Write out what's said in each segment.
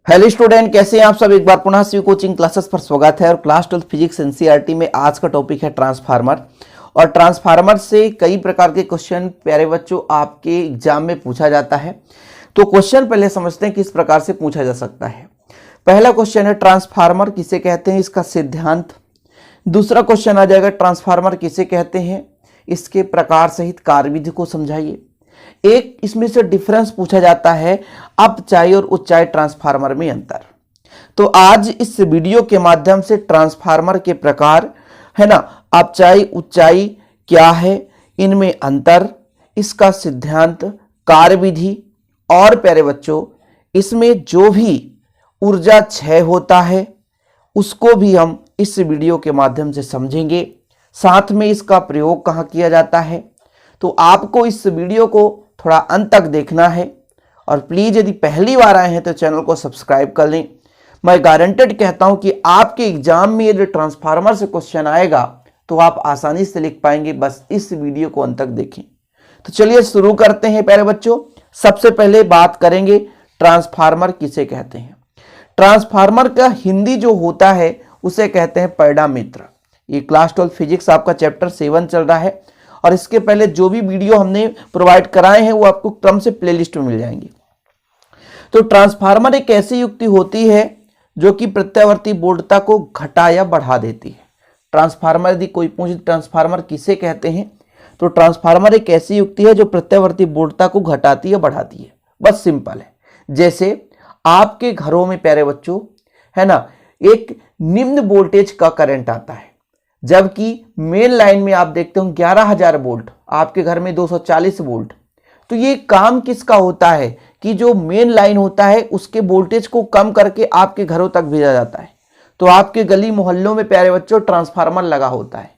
Hello student, कैसे हैं आप सब। एक बार पुनः सी कोचिंग क्लासेस पर स्वागत है। और क्लास 12 फिजिक्स एनसीईआरटी में आज का टॉपिक है ट्रांसफार्मर। और ट्रांसफार्मर से कई प्रकार के क्वेश्चन प्यारे बच्चों आपके एग्जाम में पूछा जाता है। तो क्वेश्चन पहले समझते हैं किस प्रकार से पूछा जा सकता है। पहला क्वेश्चन है ट्रांसफार्मर किसे कहते हैं, इसका सिद्धांत। दूसरा क्वेश्चन आ जाएगा ट्रांसफार्मर किसे कहते हैं, इसके प्रकार सहित कार्यविधि को समझाइए। एक इसमें से डिफरेंस पूछा जाता है, अपचाई और उच्चाई ट्रांसफार्मर में अंतर। तो आज इस वीडियो के माध्यम से ट्रांसफार्मर के प्रकार है ना, अपचाई उच्चाई क्या है, इनमें अंतर, इसका सिद्धांत, कार्यविधि और प्यारे बच्चों इसमें जो भी ऊर्जा क्षय होता है उसको भी हम इस वीडियो के माध्यम से समझेंगे। साथ में इसका प्रयोग कहाँ किया जाता है। तो आपको इस वीडियो को थोड़ा अंत तक देखना है। और प्लीज यदि पहली बार आए हैं तो चैनल को सब्सक्राइब कर लें। मैं गारंटेड कहता हूं कि आपके एग्जाम में यदि ट्रांसफार्मर से क्वेश्चन आएगा तो आप आसानी से लिख पाएंगे। बस इस वीडियो को अंत तक देखें। तो चलिए शुरू करते हैं प्यारे बच्चों। सबसे पहले बात करेंगे ट्रांसफार्मर किसे कहते हैं। ट्रांसफार्मर का हिंदी जो होता है उसे कहते हैं पैरामीटर। ये क्लास 12 फिजिक्स आपका चैप्टर 7 चल रहा है। और इसके पहले जो भी वीडियो हमने प्रोवाइड कराए हैं वो आपको क्रम से प्लेलिस्ट में मिल जाएंगे। तो ट्रांसफार्मर एक ऐसी युक्ति होती है जो कि प्रत्यावर्ती वोल्टता को घटा या बढ़ा देती है। ट्रांसफार्मर यदि कोई पूछे ट्रांसफार्मर किसे कहते हैं, तो ट्रांसफार्मर एक ऐसी युक्ति है जो प्रत्यावर्ती वोल्टता को घटाती या बढ़ाती है। बस सिंपल है। जैसे आपके घरों में प्यारे बच्चों है ना, एक निम्न वोल्टेज का करंट आता है, जबकि मेन लाइन में आप देखते हो 11,000 वोल्ट, आपके घर में 240 वोल्ट। तो ये काम किसका होता है कि जो मेन लाइन होता है उसके वोल्टेज को कम करके आपके घरों तक भेजा जाता है। तो आपके गली मोहल्लों में प्यारे बच्चों ट्रांसफार्मर लगा होता है।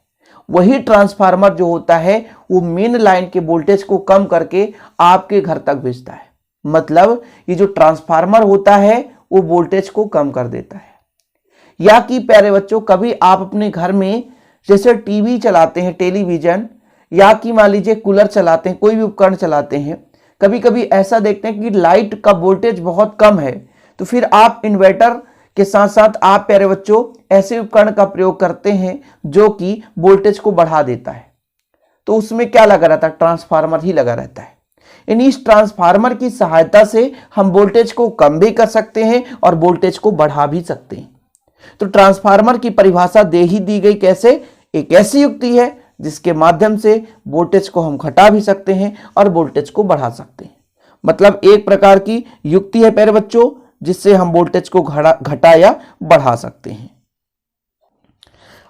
वही ट्रांसफार्मर जो होता है वो मेन लाइन के वोल्टेज को कम करके आपके घर तक भेजता है। मतलब ये जो ट्रांसफार्मर होता है वो वोल्टेज को कम कर देता है। या कि प्यारे बच्चों कभी आप अपने घर में जैसे टीवी चलाते हैं, टेलीविजन, या कि मान लीजिए कूलर चलाते हैं, कोई भी उपकरण चलाते हैं, कभी कभी ऐसा देखते हैं कि लाइट का वोल्टेज बहुत कम है। तो फिर आप इन्वर्टर के साथ साथ आप प्यारे बच्चों ऐसे उपकरण का प्रयोग करते हैं जो कि वोल्टेज को बढ़ा देता है। तो उसमें क्या लगा रहता है, ट्रांसफार्मर ही लगा रहता है। यानी इस ट्रांसफार्मर की सहायता से हम वोल्टेज को कम भी कर सकते हैं और वोल्टेज को बढ़ा भी सकते हैं। तो ट्रांसफार्मर की परिभाषा दे ही दी गई कैसे, एक ऐसी युक्ति है जिसके माध्यम से वोल्टेज को हम घटा भी सकते हैं और वोल्टेज को बढ़ा सकते हैं। मतलब एक प्रकार की युक्ति है प्यारे बच्चों जिससे हम वोल्टेज को घटा या बढ़ा सकते हैं।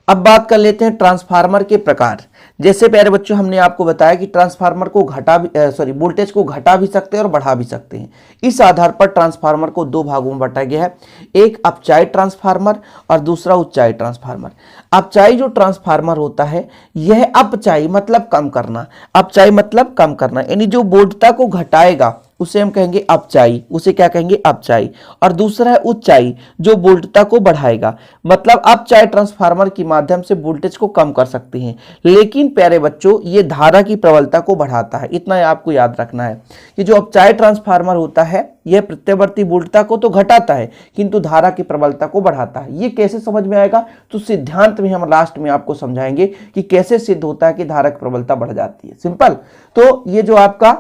अब बात कर लेते हैं ट्रांसफार्मर के प्रकार। जैसे प्यारे बच्चों हमने आपको बताया कि ट्रांसफार्मर को वोल्टेज को घटा भी सकते हैं और बढ़ा भी सकते हैं। इस आधार पर ट्रांसफार्मर को दो भागों में बांटा गया है, एक अपचाई ट्रांसफार्मर और दूसरा उच्चाई ट्रांसफार्मर। अपचाई जो ट्रांसफार्मर होता है यह अपचाई मतलब कम करना, अपचाई मतलब कम करना, यानी जो वोल्टता को घटाएगा उसे हम कहेंगे अपचाई, उसे क्या कहेंगे अपचाई। और दूसरा है उच्चाई जो वोल्टता को बढ़ाएगा। मतलब अपचाई ट्रांसफार्मर के माध्यम से वोल्टेज को कम कर सकते हैं, लेकिन प्यारे बच्चों ये धारा की प्रबलता को बढ़ाता है। इतना आपको याद रखना है कि जो अपचाई ट्रांसफार्मर होता है यह प्रत्यावर्ती वोल्टता को तो घटाता है किंतु धारा की प्रबलता को बढ़ाता है। ये कैसे समझ में आएगा, तो सिद्धांत में हम लास्ट में आपको समझाएंगे कि कैसे सिद्ध होता है कि धारा की प्रबलता बढ़ जाती है। सिंपल। तो ये जो आपका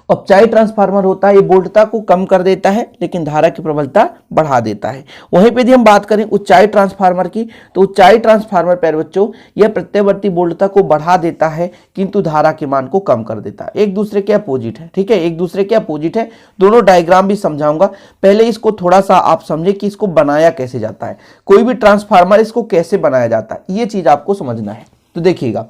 अपचाई ट्रांसफार्मर होता है ये वोल्टता को कम कर देता है लेकिन धारा की प्रबलता बढ़ा देता है। वहीं पे यदि हम बात करें उच्चाई ट्रांसफार्मर की, तो उच्चाई ट्रांसफार्मर प्यारे बच्चों यह प्रत्यावर्ती वोल्टता को बढ़ा देता है किंतु धारा के मान को कम कर देता है। एक दूसरे के अपोजिट है, ठीक है, एक दूसरे के अपोजिट है। दोनों डायग्राम भी समझाऊंगा। पहले इसको थोड़ा सा आप समझे कि इसको बनाया कैसे जाता है, कोई भी ट्रांसफार्मर इसको कैसे बनाया जाता है, ये चीज आपको समझना है। तो देखिएगा,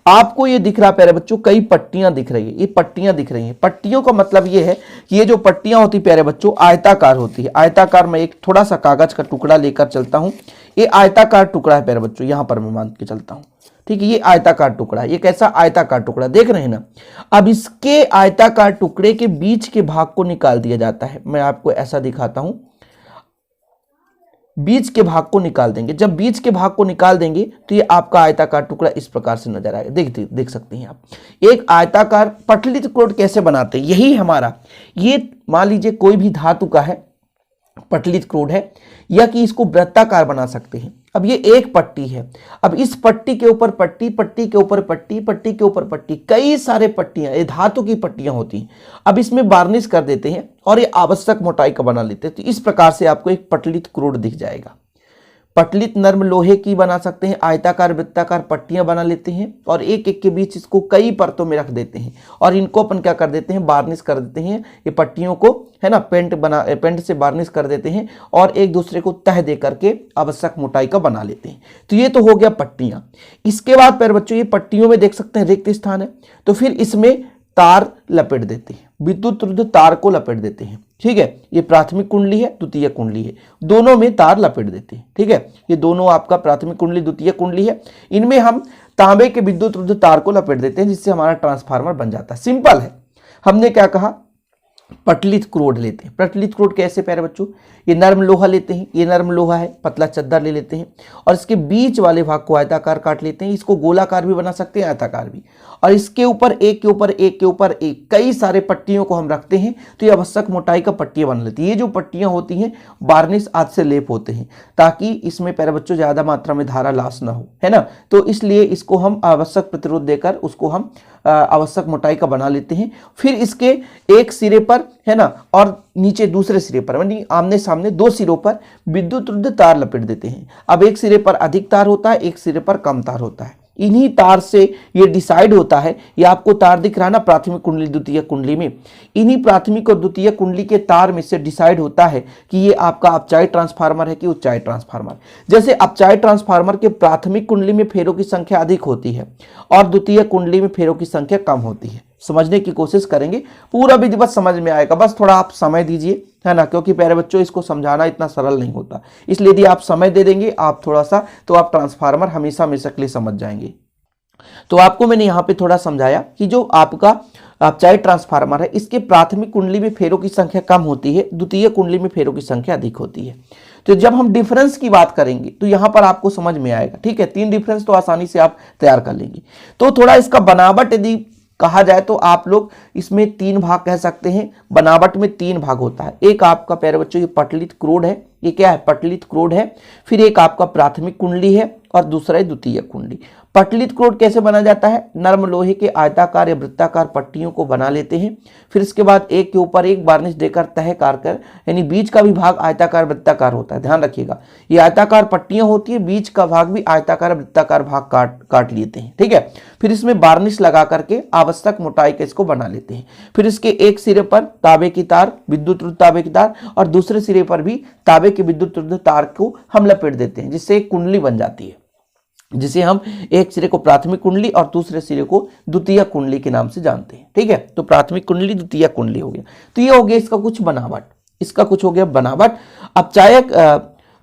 आपको ये दिख रहा है प्यारे बच्चों, कई पट्टियां दिख रही है, ये पट्टियां दिख रही हैं। पट्टियों का मतलब ये है कि ये जो पट्टियां होती प्यारे बच्चों आयताकार होती है। आयताकार, मैं एक थोड़ा सा कागज का टुकड़ा लेकर चलता हूं, ये आयताकार टुकड़ा है प्यारे बच्चों, यहां पर मैं मान के चलता हूं, ठीक है। ये आयताकार टुकड़ा, ये कैसा आयताकार टुकड़ा देख रहे हैं ना। अब इसके आयताकार टुकड़े के बीच के भाग को निकाल दिया जाता है। मैं आपको ऐसा दिखाता हूं, बीच के भाग को निकाल देंगे। जब बीच के भाग को निकाल देंगे तो ये आपका आयताकार टुकड़ा इस प्रकार से नजर आएगा। देख सकते हैं आप एक आयताकार पटली त्रिकोण कैसे बनाते हैं, यही हमारा, ये मान लीजिए कोई भी धातु का है, पटलित क्रोड है, या कि इसको वृत्ताकार बना सकते हैं। अब ये एक पट्टी है, अब इस पट्टी के ऊपर पट्टी, पट्टी के ऊपर पट्टी, पट्टी के ऊपर पट्टी, कई सारे पट्टियां, ये धातु की पट्टियां होती हैं। अब इसमें वार्निश कर देते हैं और ये आवश्यक मोटाई का बना लेते हैं। तो इस प्रकार से आपको एक पटलित क्रोड दिख जाएगा। पटलित नर्म लोहे की बना सकते हैं, आयताकार वृत्ताकार पट्टियां बना लेते हैं और एक एक के बीच इसको कई परतों में रख देते हैं और इनको अपन क्या कर देते हैं, वार्निश कर देते हैं। ये पट्टियों को है ना पेंट से वार्निश कर देते हैं और एक दूसरे को तह दे करके आवश्यक मोटाई का बना लेते हैं। तो ये तो हो गया पट्टियां। इसके बाद प्यारे बच्चों ये पट्टियों में देख सकते हैं रिक्त स्थान है, तो फिर इसमें तार लपेट देते हैं, विद्युत रुद्ध तार को लपेट देते हैं। ठीक है, ये प्राथमिक कुंडली है, द्वितीय कुंडली है, दोनों में तार लपेट देते हैं। ठीक है, ये दोनों आपका प्राथमिक कुंडली द्वितीय कुंडली है, इनमें हम तांबे के विद्युत रुद्ध तार को लपेट देते हैं, जिससे हमारा ट्रांसफार्मर बन जाता है। सिंपल है। हमने क्या कहा, पटलित क्रोड लेते हैं। पटलित क्रोड कैसे प्यारे बच्चों, ये नर्म लोहा लेते हैं, ये नर्म लोहा है, पतला चद्दर ले लेते हैं और इसके बीच वाले भाग को आयताकार काट लेते हैं। इसको गोलाकार भी बना सकते हैं, आयताकार भी, और इसके ऊपर एक के ऊपर एक के ऊपर एक कई सारे पट्टियों को हम रखते हैं, तो ये आवश्यक मोटाई का पट्टियां बन लेती है। ये जो पट्टियां होती हैं वार्निश आदि से लेप होते हैं, ताकि इसमें प्यारे बच्चों ज्यादा मात्रा में धारा लॉस ना हो, है ना। तो इसलिए इसको हम आवश्यक प्रतिरोध देकर उसको हम आवश्यक मोटाई का बना लेते हैं। फिर इसके एक सिरे पर है ना और नीचे दूसरे सिरे पर, यानी आमने सामने दो सिरों पर विद्युत रुद्ध तार लपेट देते हैं। अब एक सिरे पर अधिक तार होता है, एक सिरे पर कम तार होता है। इन्हीं तार से ये डिसाइड होता है, ये आपको तार दिख रहा है ना प्राथमिक कुंडली द्वितीय कुंडली में, इन्हीं प्राथमिक और द्वितीय कुंडली के तार में से डिसाइड होता है कि ये आपका अपचायी ट्रांसफार्मर है कि उच्चाई ट्रांसफार्मर। जैसे अपचायी ट्रांसफार्मर के प्राथमिक कुंडली में फेरों की संख्या अधिक होती है और द्वितीय कुंडली में फेरों की संख्या कम होती है। समझने की कोशिश करेंगे, पूरा विधि बस समझ में आएगा, बस थोड़ा आप समय दीजिए, है ना, क्योंकि प्यारे बच्चों इसको समझाना इतना सरल नहीं होता। इसलिए यदि आप समय दे देंगे आप थोड़ा सा, तो आप ट्रांसफार्मर हमेशा हमेशा के लिए समझ जाएंगे। तो आपको मैंने यहाँ पे थोड़ा समझाया कि जो आपका अपचायी ट्रांसफार्मर है, इसके प्राथमिक कुंडली में फेरों की संख्या कम होती है, द्वितीय कुंडली में फेरों की संख्या अधिक होती है। तो जब हम डिफरेंस की बात करेंगे तो यहाँ पर आपको समझ में आएगा। ठीक है, 3 डिफरेंस तो आसानी से आप तैयार कर लेंगे। तो थोड़ा इसका बनावट यदि कहा जाए तो आप लोग इसमें 3 भाग कह सकते हैं। बनावट में 3 भाग होता है। एक आपका प्यारे बच्चों ये पटलित क्रोड है, ये क्या है, पटलित क्रोड है। फिर एक आपका प्राथमिक कुंडली है और दूसरा है द्वितीय कुंडली। पटलित क्रोड कैसे बना जाता है, नर्म लोहे के आयताकार या वृत्ताकार पट्टियों को बना लेते हैं, फिर इसके बाद एक के ऊपर एक वार्निश देकर तह कर, यानी बीच का भी भाग आयताकार वृत्ताकार होता है, ध्यान रखिएगा। ये आयताकार पट्टियां होती है, बीच का भाग भी आयताकार वृत्ताकार भाग काट लेते हैं। ठीक है, फिर इसमें वार्निश लगा करके आवश्यक मोटाई के इसको बना लेते हैं। फिर इसके एक सिरे पर तांबे की तार, विद्युत रुद्ध तांबे की तार, और दूसरे सिरे पर भी तांबे के विद्युत रुद्ध तार को हम लपेट देते हैं, जिससे एक कुंडली बन जाती है, जिसे हम एक सिरे को प्राथमिक कुंडली और दूसरे सिरे को द्वितीय कुंडली के नाम से जानते हैं। ठीक है, तो प्राथमिक कुंडली द्वितीय कुंडली हो गया। तो ये हो गया इसका कुछ बनावट, इसका कुछ हो गया बनावट। अपचायक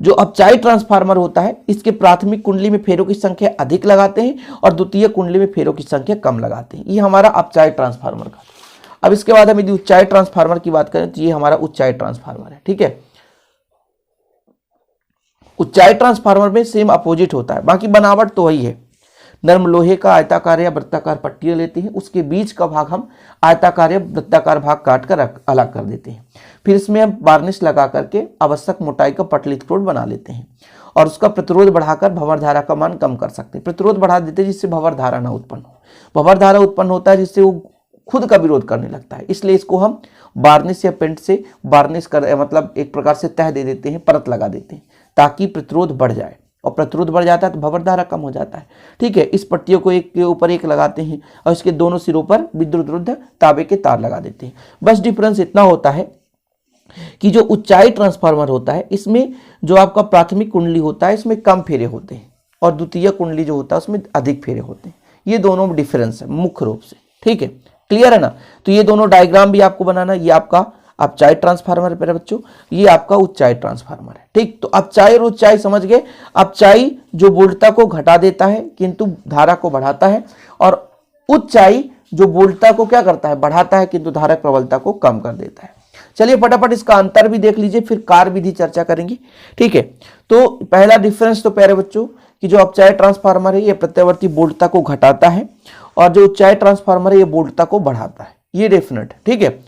जो अपचायी ट्रांसफार्मर होता है, इसके प्राथमिक कुंडली में फेरों की संख्या अधिक लगाते हैं और द्वितीय कुंडली में फेरों की संख्या कम लगाते हैं। ये हमारा अपचायी ट्रांसफार्मर का। अब इसके बाद हम यदि उच्चाई ट्रांसफार्मर की बात करें तो ये हमारा उच्चाई ट्रांसफार्मर है। ठीक है, उच्चाई ट्रांसफार्मर में सेम अपोजिट होता है, बाकी बनावट तो वही है। नर्म लोहे का आयताकार या वृत्ताकार पट्टियां लेते हैं, उसके बीच का भाग हम आयताकार या वृत्ताकार भाग काट कर अलग कर देते हैं। फिर इसमें हम वार्निश लगा करके आवश्यक मोटाई का पटलित क्रोड बना लेते हैं और उसका प्रतिरोध बढ़ाकर भंवर धारा का मान कम कर सकते हैं। प्रतिरोध बढ़ा देते हैं जिससे भंवर धारा ना उत्पन्न हो। भंवर धारा उत्पन्न होता है जिससे वो खुद का विरोध करने लगता है, इसलिए इसको हम वार्निश या पेंट से वार्निश कर, मतलब एक प्रकार से तह दे देते हैं, परत लगा देते हैं, ताकि प्रतिरोध बढ़ जाए। और प्रतिरोध बढ़ जाता है तो भंवर धारा कम हो जाता है। ठीक है, इस पट्टियों को एक के ऊपर एक लगाते हैं और इसके दोनों सिरों पर विद्युत रुद्ध तांबे के तार लगा देते हैं। बस डिफरेंस इतना होता है कि जो उच्चाई ट्रांसफार्मर होता है, इसमें जो आपका प्राथमिक कुंडली होता है इसमें कम फेरे होते हैं और द्वितीय कुंडली जो होता है उसमें अधिक फेरे होते हैं। ये दोनों डिफरेंस है मुख्य रूप से। ठीक है, क्लियर है ना। तो ये दोनों डायग्राम भी आपको बनाना, ये आपका अपचाई ट्रांसफार्मर है बच्चों, ये आपका उच्चाई ट्रांसफार्मर है। ठीक, तो अपचाई और उच्चाई समझ गए। अपचाई जो वोल्टता को घटा देता है किंतु धारा को बढ़ाता है, और उच्चाई जो वोल्टता को क्या करता है, बढ़ाता है किंतु धारक प्रबलता को कम कर देता है। चलिए फटाफट इसका अंतर भी देख लीजिए, फिर कार्य विधि चर्चा करेंगे। ठीक है, तो पहला डिफरेंस तो प्यारे बच्चों कि जो अपचाई ट्रांसफार्मर है ये प्रत्यावर्ती वोल्टता को घटाता है और जो उच्चाई ट्रांसफार्मर है ये वोल्टता को बढ़ाता है, ये डेफिनेट। ठीक है,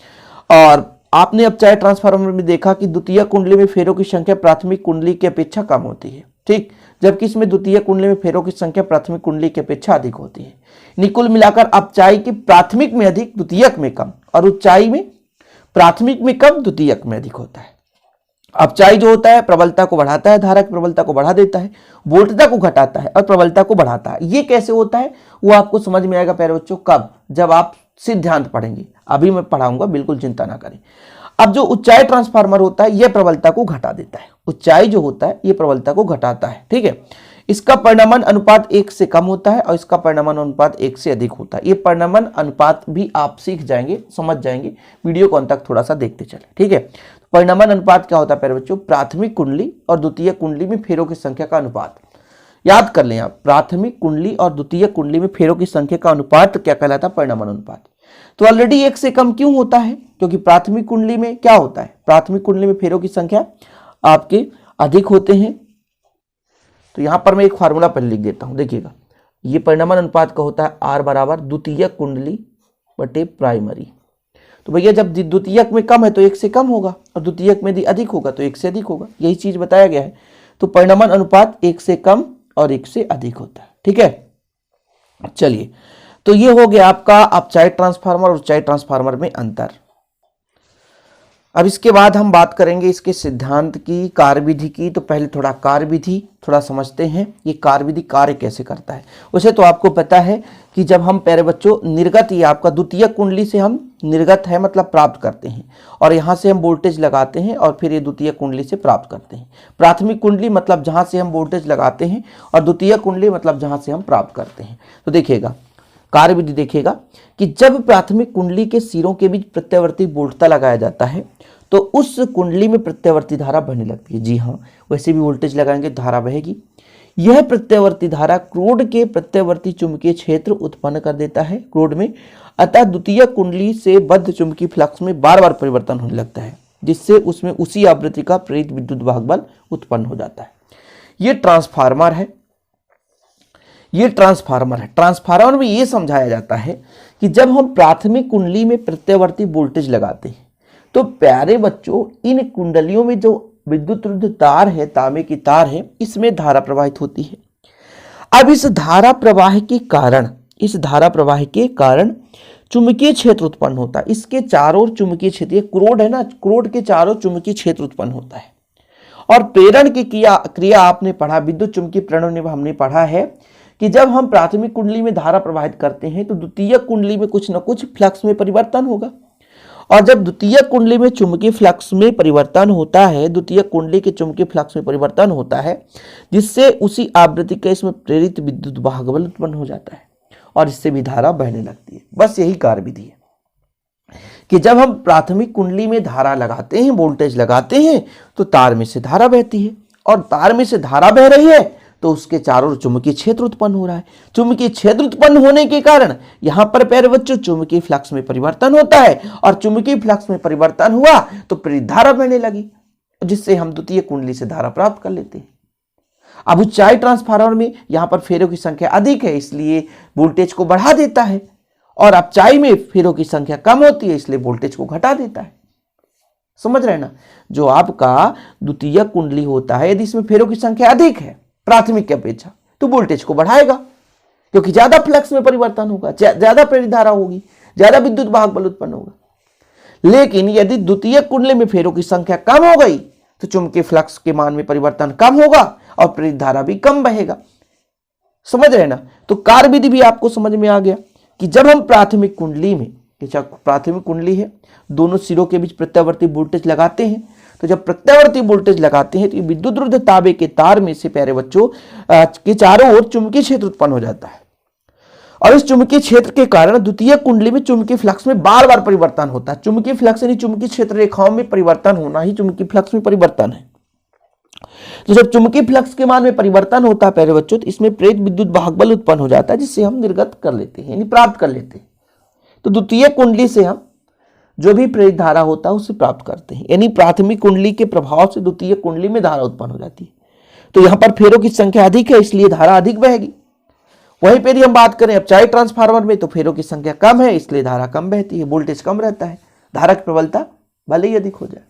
और आपने अपचायी ट्रांसफार्मर में देखा कि द्वितीय कुंडली में फेरों की संख्या प्राथमिक कुंडली की अपेक्षा कम होती है, ठीक, जबकि इसमें द्वितीय कुंडली में फेरों की संख्या प्राथमिक कुंडली की अपेक्षा अधिक होती है। कुल मिलाकर अपचायी की प्राथमिक में अधिक, द्वितीयक में कम, और उच्चाई में प्राथमिक में कम, द्वितीयक में अधिक होता है। अपचायी जो होता है प्रबलता को बढ़ाता है, धारा की प्रबलता को बढ़ा देता है, वोल्टता को घटाता है और प्रबलता को बढ़ाता है। ये कैसे होता है वो आपको समझ में आएगा प्यारे बच्चों, कब, जब आप सिद्धांत पढ़ेंगे। अभी मैं पढ़ाऊंगा, बिल्कुल चिंता ना करें। अब जो उच्चाई ट्रांसफार्मर होता है यह प्रबलता को घटा देता है, उच्चाई जो होता है यह प्रबलता को घटाता है, ठीक है। इसका परिणामन अनुपात 1 से कम होता है और इसका परिणामन अनुपात 1 से अधिक होता है। ये परिणामन अनुपात भी आप सीख जाएंगे, समझ जाएंगे, वीडियो को अंत तक थोड़ा सा देखते चले, ठीक है। परिणामन अनुपात क्या होता है प्यारे बच्चों, प्राथमिक कुंडली और द्वितीय कुंडली में फेरों की संख्या का अनुपात। याद कर लें आप, प्राथमिक कुंडली और द्वितीय कुंडली में फेरों की संख्या का अनुपात क्या कहलाता है, परिणामन अनुपात। तो ऑलरेडी 1 से कम क्यों होता है, क्योंकि प्राथमिक कुंडली में क्या होता है, प्राथमिक कुंडली में फेरों की संख्या आपके अधिक होते हैं। तो यहां पर मैं एक फार्मूला पहले लिख देता हूं, देखिएगा। ये परिणामन अनुपात का होता है R बराबर द्वितीय कुंडली बटे प्राइमरी। तो भैया जब द्वितीयक में कम है तो 1 से कम होगा और द्वितीयक में यदि अधिक होगा तो 1 से अधिक होगा, यही चीज बताया गया है। तो परिणामन अनुपात 1 से कम और 1 से अधिक होता है, ठीक है। चलिए, तो ये हो गया आपका अपचायी ट्रांसफार्मर और उच्चाई ट्रांसफार्मर में अंतर। अब इसके बाद हम बात करेंगे इसके सिद्धांत की, कार्यविधि की। तो पहले थोड़ा कार्यविधि थोड़ा समझते हैं, ये कार्यविधि कार्य कैसे करता है। वैसे तो आपको पता है कि जब हम प्यारे बच्चों निर्गत, ये आपका द्वितीय कुंडली से हम निर्गत है मतलब प्राप्त करते हैं और यहाँ से हम वोल्टेज लगाते हैं और फिर ये द्वितीय कुंडली से प्राप्त करते हैं। प्राथमिक कुंडली मतलब जहाँ से हम वोल्टेज लगाते हैं और द्वितीय कुंडली मतलब जहाँ से हम प्राप्त करते हैं। तो देखिएगा कार्यविधि, देखिएगा कि जब प्राथमिक कुंडली के सिरों के बीच प्रत्यावर्ती वोल्टता लगाया जाता है तो उस कुंडली में प्रत्यावर्ती धारा बहने लगती है। जी हाँ, वैसे भी वोल्टेज लगाएंगे धारा बहेगी। यह प्रत्यावर्ती धारा क्रोड के प्रत्यावर्ती चुंबकीय क्षेत्र उत्पन्न कर देता है क्रोड में, अतः द्वितीय कुंडली से बद्ध चुंबकीय फ्लक्स में बार बार परिवर्तन होने लगता है, जिससे उसमें उसी आवृत्ति का प्रेरित विद्युत वाहक बल उत्पन्न हो जाता है। यह ट्रांसफार्मर है, ये ट्रांसफार्मर है। ट्रांसफार्मर में ये समझाया जाता है कि जब हम प्राथमिक कुंडली में प्रत्यावर्ती वोल्टेज लगाते हैं तो प्यारे बच्चों इन कुंडलियों में जो विद्युत रुद्ध तार है, तांबे की तार है, इसमें धारा प्रवाहित होती है। अब इस धारा प्रवाह के कारण चुंबकीय क्षेत्र उत्पन्न होता है। इसके चारों ओर चुंबकीय क्षेत्र, ये क्रोड है ना, क्रोड के चारों चुंबकीय क्षेत्र उत्पन्न होता है। और प्रेरण की क्रिया आपने पढ़ा, विद्युत चुंबकीय प्रेरण में हमने पढ़ा है कि जब हम प्राथमिक कुंडली में धारा प्रवाहित करते हैं तो द्वितीय कुंडली में कुछ न कुछ फ्लक्स में परिवर्तन होगा, और जब द्वितीय कुंडली में चुंबकीय फ्लक्स में परिवर्तन होता है, द्वितीय कुंडली के चुंबकीय फ्लक्स में परिवर्तन होता है, जिससे उसी आवृत्ति का इसमें प्रेरित विद्युत वाहक बल उत्पन्न हो जाता है और इससे भी धारा बहने लगती है। बस यही कार्यविधि है कि जब हम प्राथमिक कुंडली में धारा लगाते हैं, वोल्टेज लगाते हैं, तो तार में से धारा बहती है और तार में से धारा बह रही है तो उसके चारों ओर चुंबकीय क्षेत्र उत्पन्न हो रहा है। चुंबकीय क्षेत्र उत्पन्न होने के कारण यहां पर प्यारे बच्चों चुंबकीय फ्लक्स में परिवर्तन होता है और चुंबकीय फ्लक्स में परिवर्तन हुआ तो प्रेरित धारा बहने लगी, जिससे हम द्वितीय कुंडली से धारा प्राप्त कर लेते हैं। अब उच्चाई ट्रांसफार्मर में यहां पर फेरों की संख्या अधिक है इसलिए वोल्टेज को बढ़ा देता है, और अपचाई में फेरों की संख्या कम होती है इसलिए वोल्टेज को घटा देता है। समझ रहे ना, जो आपका द्वितीय कुंडली होता है यदि इसमें फेरों की संख्या अधिक है प्राथमिक की अपेक्षा तो वोल्टेज को बढ़ाएगा, क्योंकि ज्यादा फ्लक्स में परिवर्तन होगा, ज्यादा प्रेरित धारा होगी, ज्यादा विद्युत वाहक बल उत्पन्न होगा। लेकिन यदि द्वितीय कुंडली में फेरों की संख्या कम हो गई तो चुंबकीय फ्लक्स के मान में परिवर्तन कम होगा और प्रेरित धारा भी कम बहेगा। समझ रहे ना, तो कार्यविधि भी आपको समझ में आ गया कि जब हम प्राथमिक कुंडली में, प्राथमिक कुंडली है, दोनों सिरों के बीच प्रत्यावर्ती वोल्टेज लगाते हैं, तो जब प्रत्यावर्ती वोल्टेज लगाते हैं तो विद्युत रुद्ध तांबे के तार में से प्यारे बच्चों के चारों ओर चुंबकीय क्षेत्र उत्पन्न हो जाता है, और इस चुंबकीय क्षेत्र के कारण द्वितीय कुंडली में चुंबकीय फ्लक्स में बार बार परिवर्तन होता है। चुंबकीय फ्लक्स यानी चुंबकीय क्षेत्र रेखाओं में परिवर्तन होना ही चुंबकीय फ्लक्स में परिवर्तन है। तो जब चुंबकीय फ्लक्स के मान में परिवर्तन होता है प्यारे बच्चों तो इसमें प्रेरित विद्युत वाहक बल उत्पन्न हो जाता है, जिससे हम निर्गत कर लेते हैं यानी प्राप्त कर लेते हैं। तो द्वितीय कुंडली से हम जो भी प्रेरित धारा होता है उसे प्राप्त करते हैं, यानी प्राथमिक कुंडली के प्रभाव से द्वितीय कुंडली में धारा उत्पन्न हो जाती है। तो यहां पर फेरों की संख्या अधिक है इसलिए धारा अधिक बहेगी। वहीं पर हम बात करें अपचायी ट्रांसफार्मर में तो फेरों की संख्या कम है इसलिए धारा कम बहती है, वोल्टेज कम रहता है, धारा की प्रबलता भले ही अधिक हो जाए।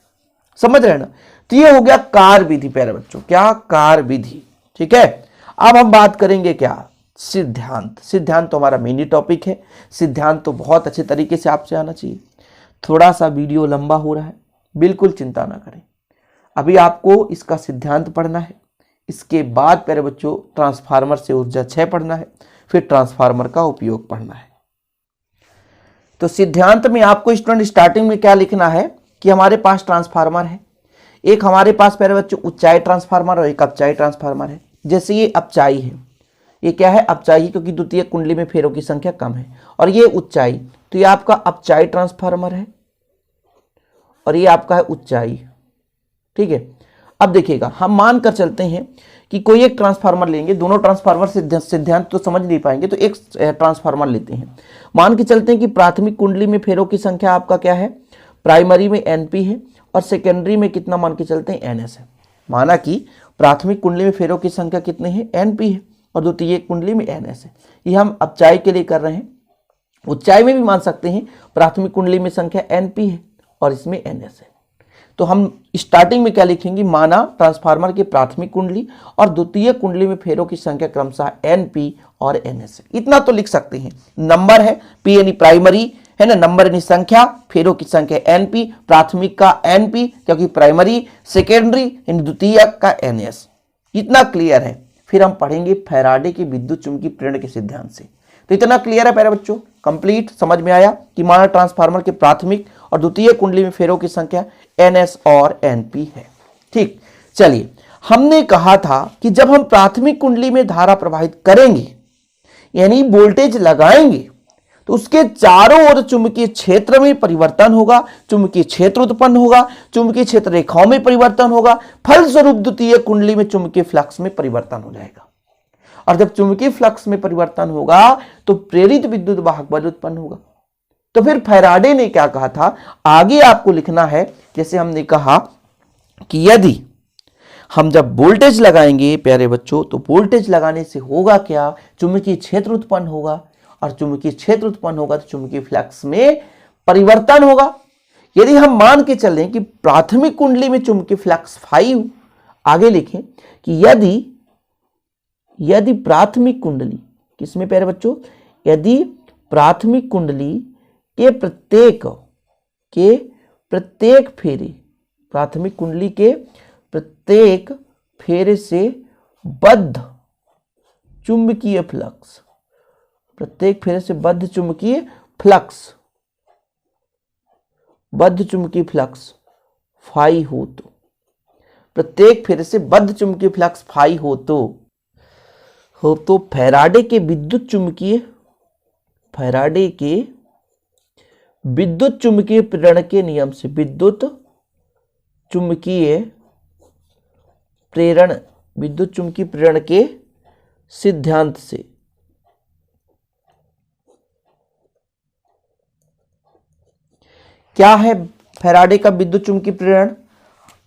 समझ रहे हैं ना? तो ये हो गया कार विधि प्यारे बच्चों, क्या कार विधि। ठीक है, अब हम बात करेंगे क्या, सिद्धांत। सिद्धांत तो हमारा मिनी टॉपिक है। सिद्धांत तो बहुत अच्छे तरीके से आपसे आना चाहिए। थोड़ा सा वीडियो लंबा हो रहा है, बिल्कुल चिंता ना करें। अभी आपको इसका सिद्धांत पढ़ना है, इसके बाद प्यारे बच्चों ट्रांसफार्मर से ऊर्जा क्षय पढ़ना है, फिर ट्रांसफार्मर का उपयोग पढ़ना है। तो सिद्धांत में आपको स्टूडेंट स्टार्टिंग में क्या लिखना है कि हमारे पास ट्रांसफार्मर है, एक हमारे पास प्यारे बच्चों उच्चाई ट्रांसफार्मर और एक अपचाई ट्रांसफार्मर है। जैसे ये अपचाई है, ये क्या है, अपचाई, क्योंकि द्वितीय कुंडली में फेरों की संख्या कम है, और ये उच्चाई, तो ये आपका अपचाई ट्रांसफार्मर है और ये आपका है उच्चाई। ठीक है, अब देखिएगा, हम मान कर चलते हैं कि कोई एक ट्रांसफार्मर लेंगे, दोनों ट्रांसफार्मर सिद्धांत तो समझ नहीं पाएंगे, तो एक ट्रांसफार्मर लेते हैं। मान के चलते हैं कि प्राथमिक कुंडली में फेरों की संख्या आपका क्या है, प्राइमरी में एनपी है और सेकेंडरी में कितना मान के चलते हैं, एनएस है। माना कि प्राथमिक कुंडली में फेरों की संख्या कितनी है, एनपी है, और द्वितीय कुंडली में एनएस है। ये हम अपचाई के लिए कर रहे हैं। उच्चाई में भी मान सकते हैं, प्राथमिक कुंडली में संख्या एनपी है और इसमें एनएस है। तो हम स्टार्टिंग में क्या लिखेंगे, माना ट्रांसफार्मर की प्राथमिक कुंडली और द्वितीय कुंडली में फेरों की संख्या क्रमशः एनपी और एनएस है। इतना तो लिख सकते हैं। नंबर है, पी यानी प्राइमरी है ना, नंबर यानी संख्या, फेरों की संख्या एनपी, प्राथमिक का एनपी क्योंकि प्राइमरी, सेकेंडरी यानी द्वितीय का एनएस। इतना क्लियर है। फिर हम पढ़ेंगे फैराडे के विद्युत चुंबकीय प्रेरण के सिद्धांत से। तो इतना क्लियर है प्यारे बच्चों, कंप्लीट समझ में आया कि माना ट्रांसफार्मर के प्राथमिक और द्वितीय कुंडली में फेरों की संख्या एनएस और एनपी है। ठीक, चलिए, हमने कहा था कि जब हम प्राथमिक कुंडली में धारा प्रवाहित करेंगे यानी वोल्टेज लगाएंगे तो उसके चारों ओर चुंबकीय क्षेत्र में परिवर्तन होगा, चुंबकीय क्षेत्र उत्पन्न होगा, चुंबकीय क्षेत्र रेखाओं में परिवर्तन होगा, फलस्वरूप द्वितीय कुंडली में चुंबकीय फ्लक्स में परिवर्तन हो जाएगा। और जब चुंबकीय फ्लक्स में परिवर्तन होगा तो प्रेरित विद्युत वाहक बल उत्पन्न होगा। तो फिर फैराडे ने क्या कहा था, आगे आपको लिखना है, जैसे हमने कहा कि यदि हम जब वोल्टेज लगाएंगे प्यारे बच्चों, तो वोल्टेज लगाने से होगा क्या, चुंबकीय क्षेत्र उत्पन्न होगा, और चुंबकीय क्षेत्र उत्पन्न होगा तो चुंबकीय फ्लक्स में परिवर्तन होगा। यदि हम मान के चलें कि प्राथमिक कुंडली में चुंबकीय फ्लक्स 5, आगे लिखें कि यदि प्राथमिक कुंडली किसमें प्यारे बच्चों, यदि प्राथमिक कुंडली के प्रत्येक फेरे, प्राथमिक कुंडली के प्रत्येक फेरे से बद्ध चुंबकीय फ्लक्स, प्रत्येक फेरे से बद्ध चुंबकीय फ्लक्स फाई हो, तो प्रत्येक फेरे से बद्ध चुंबकीय फ्लक्स फाई हो तो फैराडे के विद्युत चुंबकीय प्रेरण के नियम से, विद्युत चुंबकीय प्रेरण के सिद्धांत से क्या है फैराडे का विद्युत चुंबकीय प्रेरण,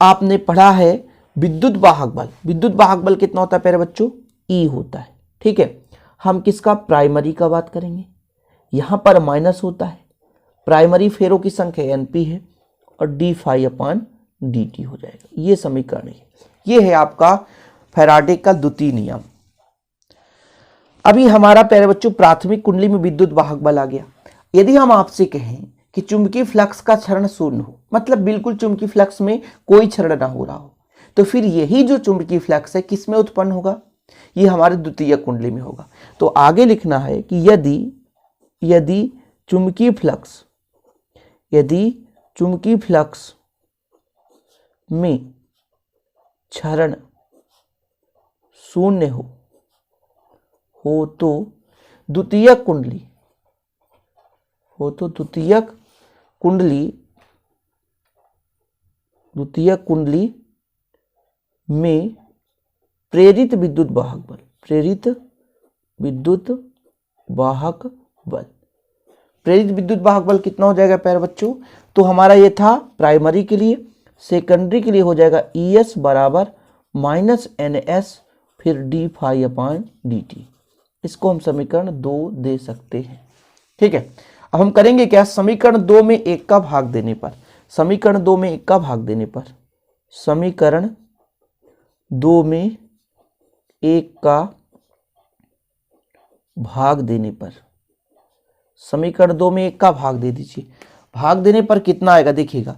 आपने पढ़ा है विद्युत वाहक बल। विद्युत वाहक बल कितना होता है प्यारे बच्चों, ई होता है। ठीक है, हम किसका, प्राइमरी का बात करेंगे। यहां पर माइनस होता है, प्राइमरी फेरों की संख्या एनपी है और डी फाई अपान डी टी हो जाएगा। ये समीकरण है, ये है आपका फैराडे का द्वितीय नियम। अभी हमारा प्यारे बच्चों प्राथमिक कुंडली में विद्युत वाहक बल आ गया। यदि हम आपसे कहें कि चुंबकीय फ्लक्स का क्षरण शून्य हो, मतलब बिल्कुल चुंबकीय फ्लक्स में कोई क्षरण ना हो रहा हो, तो फिर यही जो चुंबकीय फ्लक्स है किस में उत्पन्न होगा, ये हमारे द्वितीय कुंडली में होगा। तो आगे लिखना है कि यदि चुंबकीय फ्लक्स में क्षरण शून्य हो तो द्वितीय कुंडली में प्रेरित विद्युत वाहक बल कितना हो जाएगा प्यारे बच्चों, तो हमारा ये था प्राइमरी के लिए, सेकेंडरी के लिए हो जाएगा ES बराबर -NS फिर डी फाई अपान डी टी। इसको हम समीकरण 2 दे सकते हैं। ठीक है, अब हम करेंगे क्या, समीकरण 2 में 1 का भाग देने पर समीकरण 2 में 1 का भाग देने पर, समीकरण 2 में 1 का भाग देने पर, समीकरण 2 में 1 का भाग दे दीजिए। भाग देने पर कितना आएगा देखिएगा,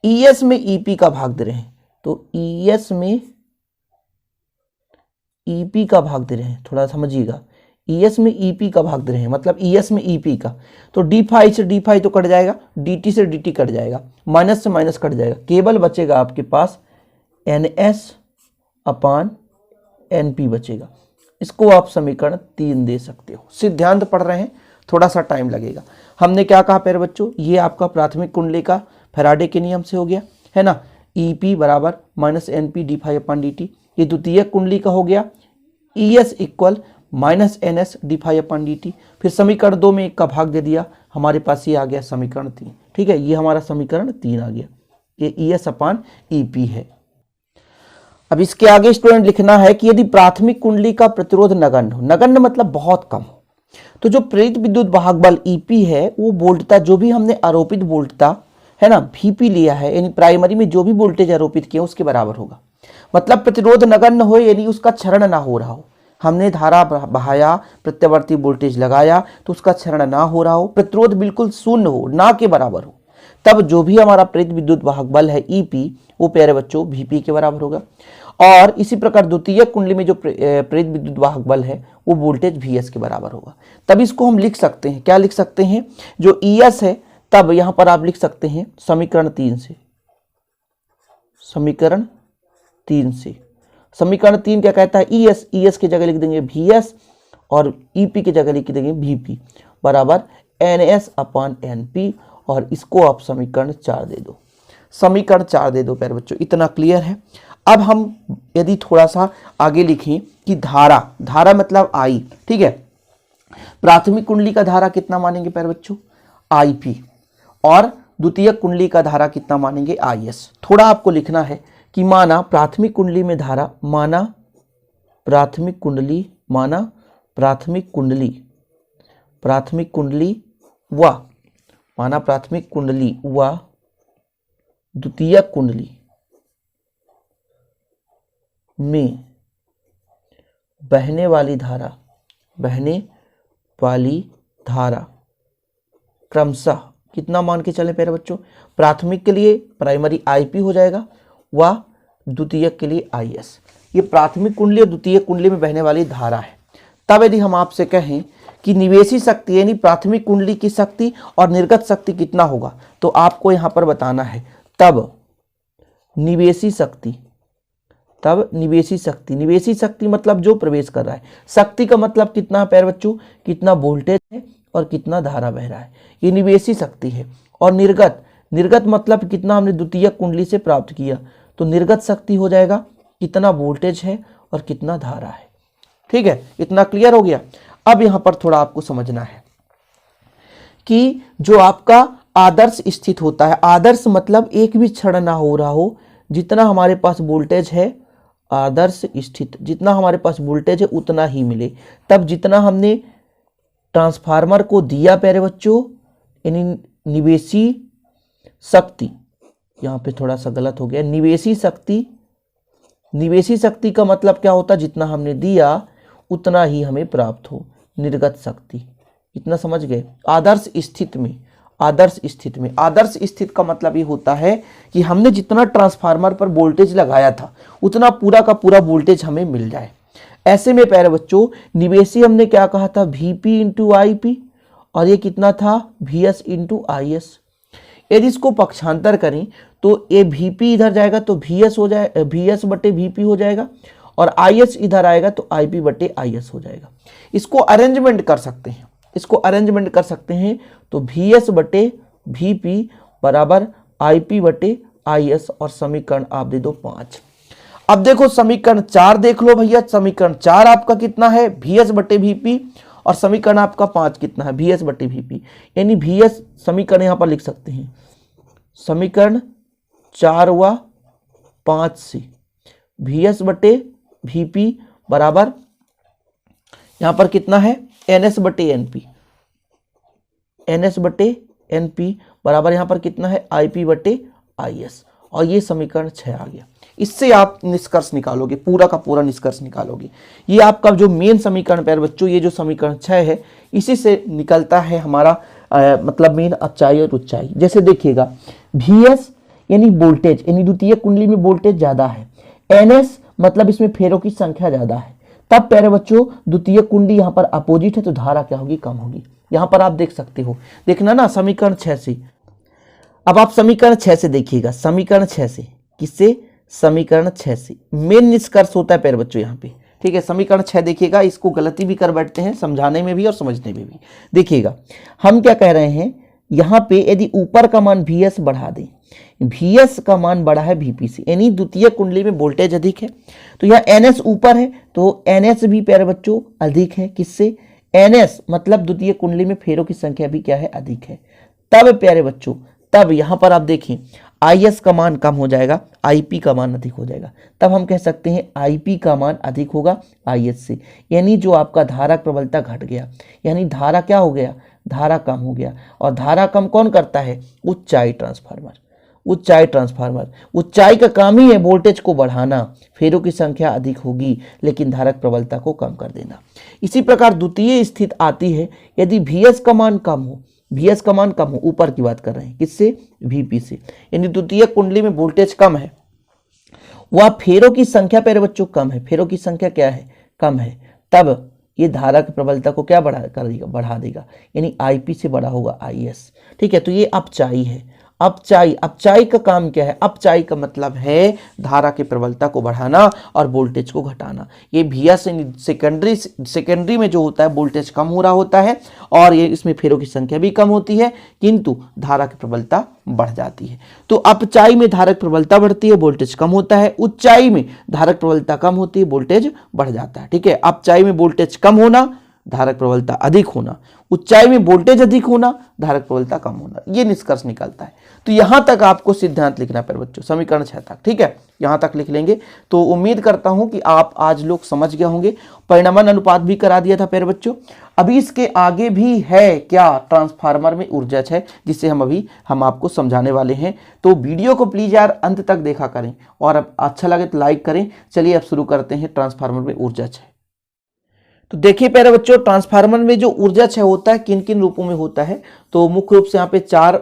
ES में EP का भाग दे रहे हैं तो ES में EP का भाग दे रहे हैं, थोड़ा समझिएगा, ES में EP का भाग दे रहे हैं मतलब ES में EP का, तो d फाई से d फाई तो कट जाएगा, dt से dt कट जाएगा, माइनस से माइनस कट जाएगा, केवल बचेगा आपके पास NS अपान NP बचेगा। इसको आप समीकरण 3 दे सकते हो। सिद्धांत पढ़ रहे हैं, थोड़ा सा टाइम लगेगा। हमने क्या कहा प्यारे बच्चों, ये आपका प्राथमिक कुंडली का फैराडे के नियम से हो गया है ना, EP बराबर minus NP d phi upon dt। ये द्वितीय कुंडली का हो गया, ES equal minus NS d phi upon dt। फिर समीकरण 2 में 1 का भाग दे दिया, हमारे पास ये आ गया समीकरण 3। ठीक है, ये हमारा समीकरण 3 आ गया, ये ES अपान EP है। अब इसके आगे स्टूडेंट लिखना है कि यदि प्राथमिक कुंडली का प्रतिरोध नगण्य हो, नगण्य मतलब बहुत कम हो, तो जो प्रेरित विद्युत वाहक बल EP है वो वोल्टता, जो भी हमने आरोपित वोल्टता है ना VP लिया है, यानी प्राइमरी में जो भी वोल्टेज आरोपित किया उसके बराबर होगा। मतलब प्रतिरोध नगण्य हो यानी उसका क्षरण ना हो रहा हो, हमने धारा बहाया, प्रत्यावर्ती वोल्टेज लगाया तो उसका क्षरण ना हो रहा हो, प्रतिरोध बिल्कुल शून्य हो, ना के बराबर हो, तब जो भी हमारा प्रेरित विद्युत वाहक बल है EP वो प्यारे बच्चों VP के बराबर होगा। और इसी प्रकार द्वितीय कुंडली में जो प्रेरित विद्युत वाहक बल है वो वोल्टेज VS के बराबर होगा। तब इसको हम लिख सकते हैं, क्या लिख सकते हैं, जो ES है तब यहां पर आप लिख सकते हैं समीकरण 3 से, समीकरण 3 से। समीकरण 3 क्या कहता है, ES की जगह लिख देंगे VS और EP की जगह लिख देंगे VP बराबर NS अपान NP, और इसको आप समीकरण 4 दे दो, समीकरण 4 दे दो प्यारे बच्चों। इतना क्लियर है। अब हम यदि थोड़ा सा आगे लिखें कि धारा, धारा मतलब I, ठीक है, प्राथमिक कुंडली का धारा कितना मानेंगे प्यारे बच्चों, IP, और द्वितीय कुंडली का धारा कितना मानेंगे, IS। थोड़ा आपको लिखना है कि माना प्राथमिक कुंडली में धारा, माना प्राथमिक कुंडली, माना प्राथमिक कुंडली, प्राथमिक कुंडली व, माना प्राथमिक कुंडली व द्वितीय कुंडली में बहने वाली धारा, बहने वाली धारा क्रमशः कितना मान के चले प्यारे बच्चों, प्राथमिक के लिए प्राइमरी IP हो जाएगा व द्वितीय के लिए IS। ये प्राथमिक कुंडली और द्वितीय कुंडली में बहने वाली धारा है। तब यदि हम आपसे कहें कि निवेशी शक्ति यानी प्राथमिक कुंडली की शक्ति और निर्गत शक्ति कितना होगा, तो आपको यहां पर बताना है तब निवेशी शक्ति, तब निवेशी शक्ति, निवेशी शक्ति मतलब जो प्रवेश कर रहा है, शक्ति का मतलब कितना प्यारे बच्चों, कितना वोल्टेज है और कितना धारा बह रहा है, ये निवेशी शक्ति है। और निर्गत, निर्गत मतलब कितना हमने द्वितीय कुंडली से प्राप्त किया, तो निर्गत शक्ति हो जाएगा कितना वोल्टेज है और कितना धारा है। ठीक है, इतना क्लियर हो गया। अब यहां पर थोड़ा आपको समझना है कि जो आपका आदर्श स्थित होता है, आदर्श मतलब एक भी क्षण ना हो रहा हो, जितना हमारे पास वोल्टेज है, आदर्श स्थित जितना हमारे पास वोल्टेज है उतना ही मिले। तब जितना हमने ट्रांसफार्मर को दिया प्यारे बच्चों, यानी निवेशी शक्ति, यहाँ पे थोड़ा सा गलत हो गया, निवेशी शक्ति, निवेशी शक्ति का मतलब क्या होता है, जितना हमने दिया उतना ही हमें प्राप्त हो, निर्गत शक्ति। इतना समझ गए। आदर्श स्थित में, आदर्श स्थित में, आदर्श स्थित का मतलब ये होता है कि हमने जितना ट्रांसफार्मर पर वोल्टेज लगाया था उतना पूरा का पूरा वोल्टेज हमें मिल जाए। ऐसे में प्यारे बच्चों निवेशी हमने क्या कहा था, VP इंटू IP, और ये कितना था VS इंटू IS। यदि इसको पक्षांतर करें तो ये VP इधर जाएगा तो VS हो जाए, VS बटे VP हो जाएगा, और IS इधर आएगा तो IP बटे IS हो जाएगा। इसको अरेंजमेंट कर सकते हैं, इसको अरेंजमेंट कर सकते हैं तो VS बटे VP बराबर IP बटे IS, और समीकरण आप दे दो 5। अब देखो समीकरण 4 देख लो भैया, समीकरण 4 आपका कितना है, VS बटे VP, और समीकरण आपका 5 कितना है, VS बटे VP। यानी VS समीकरण यहां पर लिख सकते हैं, समीकरण 4 व 5 से VS बटे VP बराबर यहां पर कितना है, NS बटे NP, NS बटे NP बराबर यहां पर कितना है, IP बटे IS, और ये समीकरण 6 आ गया। इससे आप निष्कर्ष निकालोगे, पूरा का पूरा निष्कर्ष निकालोगे। ये आपका जो मेन समीकरण प्यारे बच्चों, ये जो समीकरण 6 है, इसी से निकलता है हमारा मतलब मेन अपचाई और उच्चाई। जैसे देखिएगा, VS यानी वोल्टेज, यानी द्वितीय कुंडली में वोल्टेज ज्यादा है, NS मतलब इसमें फेरों की संख्या ज्यादा है, तब प्यारे बच्चों द्वितीय कुंडली यहाँ पर अपोजिट है तो धारा क्या होगी, कम होगी। यहाँ पर आप देख सकते हो, देखना ना समीकरण 6 से। अब आप समीकरण 6 से देखिएगा, समीकरण 6 से, किससे, समीकरण 6 से मेन निष्कर्ष होता है प्यारे बच्चों यहाँ पे, ठीक है। समीकरण 6 देखिएगा, इसको गलती भी कर बैठते हैं समझाने में भी और समझने में भी। देखिएगा हम क्या कह रहे हैं, यहाँ पे यदि ऊपर का मान VS बढ़ा दें, VS का मान बड़ा है VP से, यानी द्वितीय कुंडली में वोल्टेज अधिक है, तो यहाँ NS ऊपर है तो NS भी प्यारे बच्चों अधिक है, किससे, NS मतलब द्वितीय कुंडली में फेरों की संख्या भी क्या है, अधिक है। तब प्यारे बच्चों, तब यहां पर आप देखें IS का मान कम हो जाएगा, IP का मान अधिक हो जाएगा, तब हम कह सकते हैं IP का मान अधिक होगा IS से, यानी जो आपका धारा प्रबलता घट गया, यानी धारा क्या हो गया, धारा कम हो गया। और धारा कम कौन करता है, उच्चाई ट्रांसफार्मर। उच्चाई ट्रांसफार्मर, ऊंचाई का काम ही है वोल्टेज को बढ़ाना, फेरों की संख्या अधिक होगी लेकिन धारक प्रबलता को कम कर देना। इसी प्रकार द्वितीय स्थिति आती है यदि VS का मान कम हो, VS का मान कम हो, ऊपर की बात कर रहे हैं, किससे, VP से, यानी द्वितीय कुंडली में वोल्टेज कम है, वह फेरों की संख्या प्यारे बच्चों कम है, फेरों की संख्या क्या है, कम है, तब ये धारा की प्रबलता को क्या बढ़ा देगा, यानी IP से बड़ा होगा IS, ठीक है। तो ये अपचाई है। अपचाई, अपचाई का काम क्या है, अपचाई का मतलब है धारा की प्रबलता को बढ़ाना और वोल्टेज को घटाना। ये VS सेकेंडरी में जो होता है वोल्टेज कम हो रहा होता है और ये इसमें फेरों की संख्या भी कम होती है किंतु धारा की प्रबलता बढ़ जाती है। तो अपचाई में धारक प्रबलता बढ़ती है, वोल्टेज कम होता है, उच्चाई में धारक प्रबलता कम होती है, वोल्टेज बढ़ जाता है, ठीक है। अपचाई में वोल्टेज कम होना, धारक प्रबलता अधिक होना, उच्चाई में वोल्टेज अधिक होना, धारक प्रबलता कम होना, ये निष्कर्ष निकलता है। तो यहां तक आपको सिद्धांत लिखना है बच्चों, समीकरण 6 तक, ठीक है, यहां तक लिख लेंगे। तो उम्मीद करता हूं कि आप आज लोग समझ गए होंगे। परिणामन अनुपात भी करा दिया था प्यारे बच्चों। अभी इसके आगे भी है क्या, ट्रांसफार्मर में ऊर्जा क्षय, जिसे हम आपको समझाने वाले हैं। तो वीडियो को प्लीज यार अंत तक देखा करें और अब अच्छा लगे तो लाइक करें। चलिए अब शुरू करते हैं ट्रांसफार्मर में ऊर्जा क्षय। तो देखिए प्यारे बच्चों, ट्रांसफार्मर में जो ऊर्जा क्षय होता है किन किन रूपों में होता है, तो मुख्य रूप से यहाँ पे 4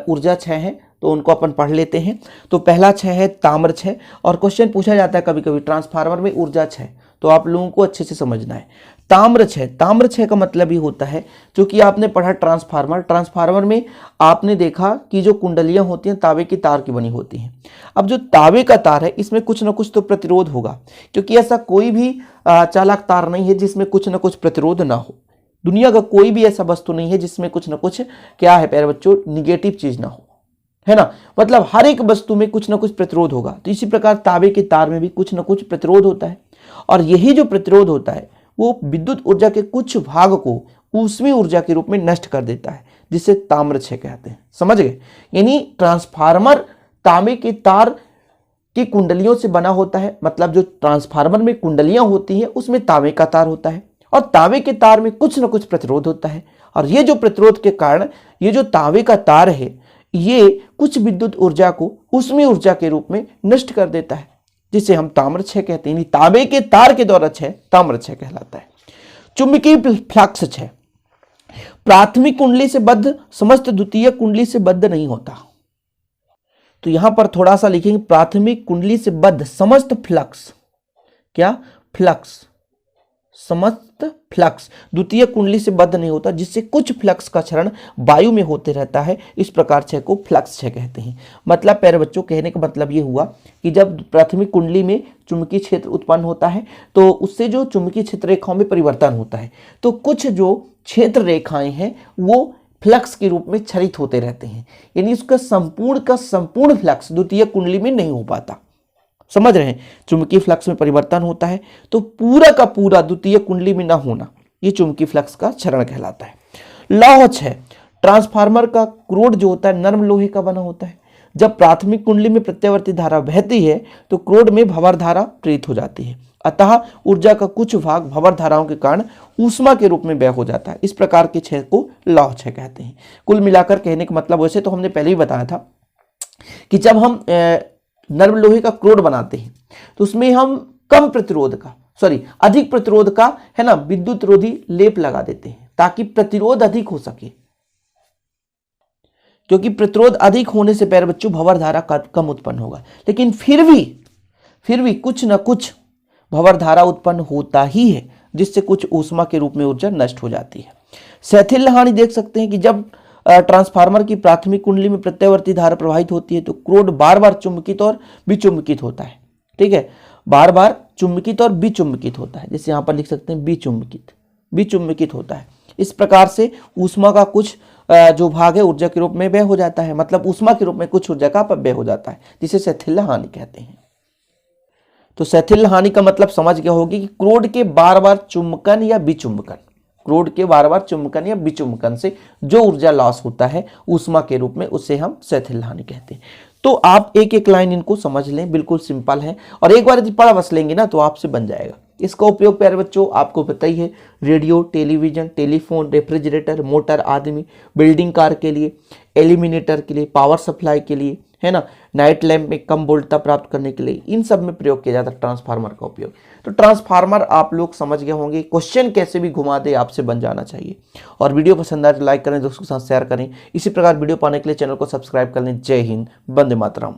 ऊर्जा क्षय हैं, तो उनको अपन पढ़ लेते हैं। तो पहला क्षय है ताम्र क्षय, और क्वेश्चन पूछा जाता है कभी कभी ट्रांसफार्मर में ऊर्जा क्षय, तो आप लोगों को अच्छे से समझना है। ताम्र क्षय, ताम्र क्षय का मतलब ही होता है, क्योंकि आपने पढ़ा ट्रांसफार्मर में आपने देखा कि जो कुंडलियां होती हैं तांबे की तार की बनी होती हैं। अब जो तांबे का तार है इसमें कुछ ना कुछ तो प्रतिरोध होगा, क्योंकि ऐसा कोई भी चालक तार नहीं है जिसमें कुछ ना कुछ प्रतिरोध ना हो। दुनिया का कोई भी ऐसा वस्तु नहीं है जिसमें कुछ ना कुछ क्या है प्यारे बच्चों, निगेटिव चीज ना हो, है ना। मतलब हर एक वस्तु में कुछ ना कुछ प्रतिरोध होगा। तो इसी प्रकार तांबे के तार में भी कुछ ना कुछ प्रतिरोध होता है, और यही जो प्रतिरोध होता है वो विद्युत ऊर्जा के कुछ भाग को ऊष्मीय ऊर्जा के रूप में नष्ट कर देता है, जिसे ताम्र क्षय कहते हैं। समझ गए, यानी ट्रांसफार्मर तांबे के तार की कुंडलियों से बना होता है। मतलब जो ट्रांसफार्मर में कुंडलियां होती हैं उसमें तांबे का तार होता है, और तांबे के तार में कुछ ना कुछ प्रतिरोध होता है, और ये जो प्रतिरोध के कारण ये जो तांबे का तार है ये कुछ विद्युत ऊर्जा को ऊष्मीय ऊर्जा के रूप में नष्ट कर देता है, जिसे हम ताम्र क्षय कहते हैं। तांबे के तार के द्वारा क्षय ताम्र क्षय कहलाता है। चुंबकीय फ्लक्स क्षय, प्राथमिक कुंडली से बद्ध समस्त द्वितीय कुंडली से बद्ध नहीं होता। तो यहां पर थोड़ा सा लिखेंगे, प्राथमिक कुंडली से बद्ध समस्त फ्लक्स, क्या फ्लक्स, समस्त फ्लक्स द्वितीय कुंडली से बद्ध नहीं होता, जिससे कुछ फ्लक्स का क्षरण वायु में होते रहता है। इस प्रकार क्षय को फ्लक्स क्षय कहते हैं। मतलब प्यारे बच्चों, कहने का मतलब ये हुआ कि जब प्राथमिक कुंडली में चुंबकीय क्षेत्र उत्पन्न होता है तो उससे जो चुंबकीय क्षेत्र रेखाओं में परिवर्तन होता है, तो कुछ जो क्षेत्र रेखाएं हैं वो फ्लक्स के रूप में क्षरित होते रहते हैं, यानी उसका संपूर्ण फ्लक्स द्वितीय कुंडली में नहीं हो पाता। समझ रहे हैं, चुंबकीय फ्लक्स में परिवर्तन होता है तो पूरा का पूरा द्वितीय कुंडली में ना होना, ये चुंबकीय फ्लक्स का क्षरण कहलाता है। लौह क्षय, ट्रांसफार्मर का क्रोड जो होता है नर्म लोहे का बना होता है। जब प्राथमिक कुंडली में प्रत्यावर्ती धारा बहती है तो क्रोड में भंवर धारा प्रेरित हो जाती है, अतः ऊर्जा का कुछ भाग भंवर धाराओं के कारण ऊष्मा के रूप में व्यय हो जाता है। इस प्रकार के क्षय को लौह क्षय कहते हैं। कुल मिलाकर कहने का मतलब, वैसे तो हमने पहले ही बताया था कि जब हम नर्म लोहे का क्रोड बनाते हैं तो उसमें हम कम प्रतिरोध का अधिक प्रतिरोध का है ना विद्युत रोधी लेप लगा देते हैं ताकि प्रतिरोध अधिक हो सके, क्योंकि प्रतिरोध अधिक होने से प्यारे बच्चों भंवर धारा कम उत्पन्न होगा। लेकिन फिर भी कुछ न कुछ भंवर धारा उत्पन्न होता ही है, जिससे कुछ ऊष्मा के रूप में ऊर्जा नष्ट हो जाती है। सेथिल्य हानि देख सकते हैं कि जब ट्रांसफार्मर की प्राथमिक कुंडली में प्रत्यावर्ती धारा प्रवाहित होती है तो क्रोड बार बार चुंबकित और विचुंबकित होता है। ठीक है, बार बार चुंबकित और विचुंबकित होता है, जैसे यहां पर लिख सकते हैं विचुंबकित होता है। इस प्रकार से ऊष्मा का कुछ जो भाग है ऊर्जा के रूप में व्यय हो जाता है, मतलब ऊष्मा के रूप में कुछ ऊर्जा का अपव्यय हो जाता है, जिसे सेथिल्य हानि कहते हैं। तो सेथिल्य हानि का मतलब समझ गए होगी कि क्रोड के बार बार चुंबकन या विचुंबकन से जो ऊर्जा लॉस होता है ऊष्मा के रूप में, उसे हम सेथिल्य हानि कहते हैं। तो आप एक एक लाइन इनको समझ लें, बिल्कुल सिंपल है, और एक बार यदि पढ़ बस लेंगे ना तो आपसे बन जाएगा। इसका उपयोग प्यारे बच्चों आपको पता ही है, radio, television, telephone, refrigerator, motor आदि, बिल्डिंग कार के लिए, एलिमिनेटर के लिए, पावर सप्लाई के लिए, है ना, नाइट लैंप में कम वोल्टता प्राप्त करने के लिए, इन सब में प्रयोग किया जाता है ट्रांसफार्मर का उपयोग। तो ट्रांसफार्मर आप लोग समझ गए होंगे, क्वेश्चन कैसे भी घुमा दे आपसे बन जाना चाहिए। और वीडियो पसंद आए तो लाइक करें, दोस्तों के साथ शेयर करें। इसी प्रकार वीडियो पाने के लिए चैनल को सब्सक्राइब कर लें। जय हिंद, वंदे मातरम।